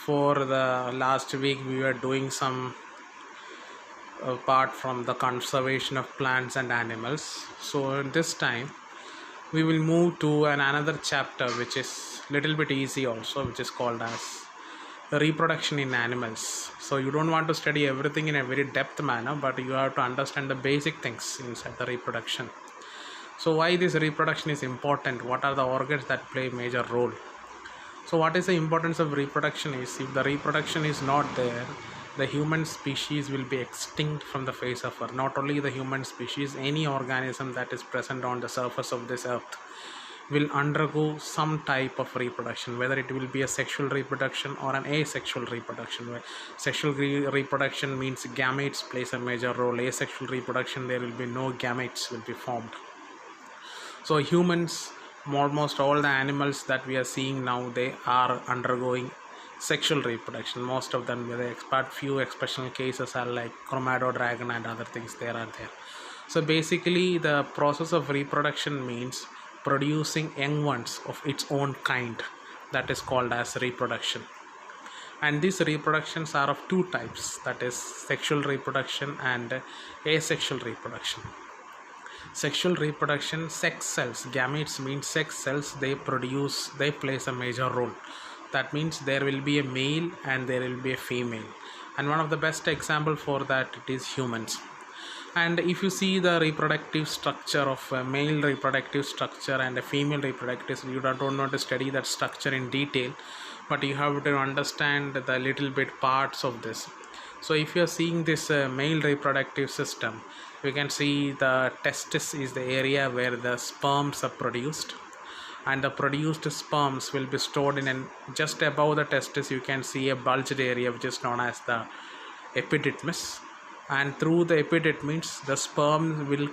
for the last week we were doing some part from the conservation of plants and animals. So this time we will move to another chapter which is little bit easy also, which is called as reproduction in animals. So you don't want to study everything in a very depth manner, but you have to understand the basic things inside the reproduction. So why this reproduction is important? What are the organs that play a major role? So what is the importance of reproduction is, if the reproduction is not there, the human species will be extinct from the face of earth. Not only the human species, any organism that is present on the surface of this earth will undergo some type of reproduction, whether it will be a sexual reproduction or an asexual reproduction. Where sexual reproduction means gametes plays a major role. Asexual reproduction, there will be no gametes will be formed. So humans, almost all the animals that we are seeing now, they are undergoing sexual reproduction. Most of them, with few exceptional cases are like Chromado dragon and other things there are there. So basically the process of reproduction means producing young ones of its own kind. That is called as reproduction. And these reproductions are of two types, that is sexual reproduction and asexual reproduction. Sexual reproduction, sex cells, gametes means sex cells, they plays a major role. That means there will be a male and there will be a female, and one of the best example for that, it is humans. And if you see the reproductive structure of a male reproductive structure and a female reproductive, you don't want to study that structure in detail, but you have to understand the little bit parts of this. So if you are seeing this male reproductive system, you can see the testis is the area where the sperms are produced, and the produced sperms will be stored in just above the testis you can see a bulged area which is known as the epididymis, and through the epididymis the sperm will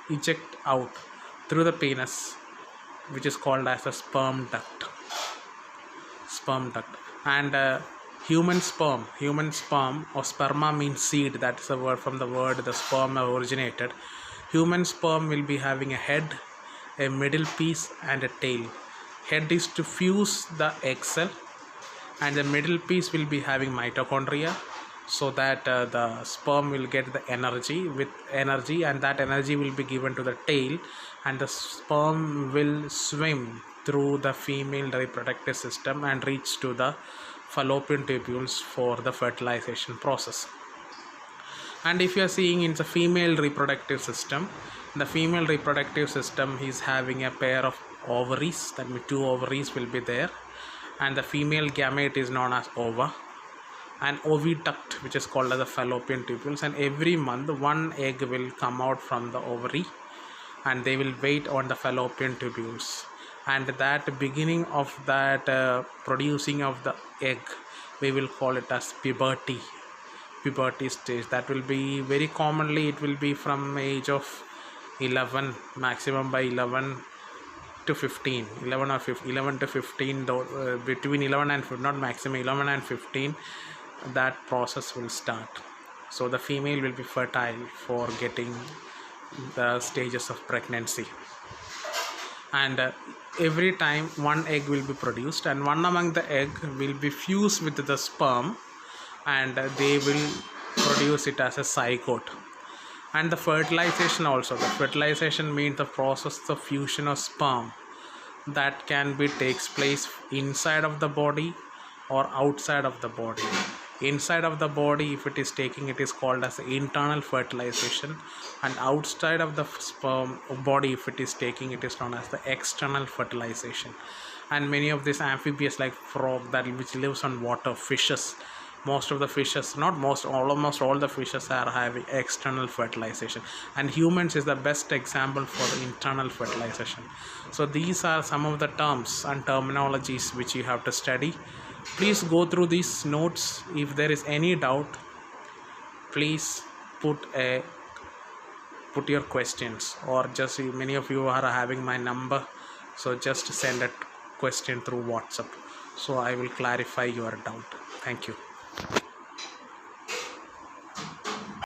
eject out through the penis, which is called as a sperm duct. And human sperm or sperma means seed. That is a word from the word the sperm originated. Human sperm will be having a head, a middle piece and a tail. Head is to fuse the egg cell, and the middle piece will be having mitochondria, so that the sperm will get the energy, and that energy will be given to the tail, and the sperm will swim through the female reproductive system and reach to the fallopian tubules for the fertilization process. And if you are seeing in the female reproductive system, the female reproductive system is having a pair of ovaries, that means two ovaries will be there, and the female gamete is known as ova, and oviduct, which is called as the fallopian tubules, and every month one egg will come out from the ovary and they will wait on the fallopian tubules, and that beginning of that producing of the egg, we will call it as puberty stage. That will be very commonly, it will be from age of 11, maximum by 11 to 15, 11 to 15, between 11 and 15, not maximum, 11 and 15, that process will start. So the female will be fertile for getting the stages of pregnancy, and every time one egg will be produced, and one among the egg will be fused with the sperm, and they will produce it as a zygote. And the fertilization also, the fertilization means the process of fusion of sperm that can be takes place inside of the body or outside of the body. Inside of the body, if it is taking, it is called as internal fertilization, and outside of the sperm body, if it is taking, it is known as the external fertilization. And many of these amphibians like frog, that which lives on water, fishes, most of the fishes, not most, almost all the fishes are having external fertilization, and humans is the best example for the internal fertilization. So these are some of the terms and terminologies which you have to study. Please go through these notes. If there is any doubt, please put your questions, or just, many of you are having my number, so just send a question through WhatsApp, so I will clarify your doubt. Thank you.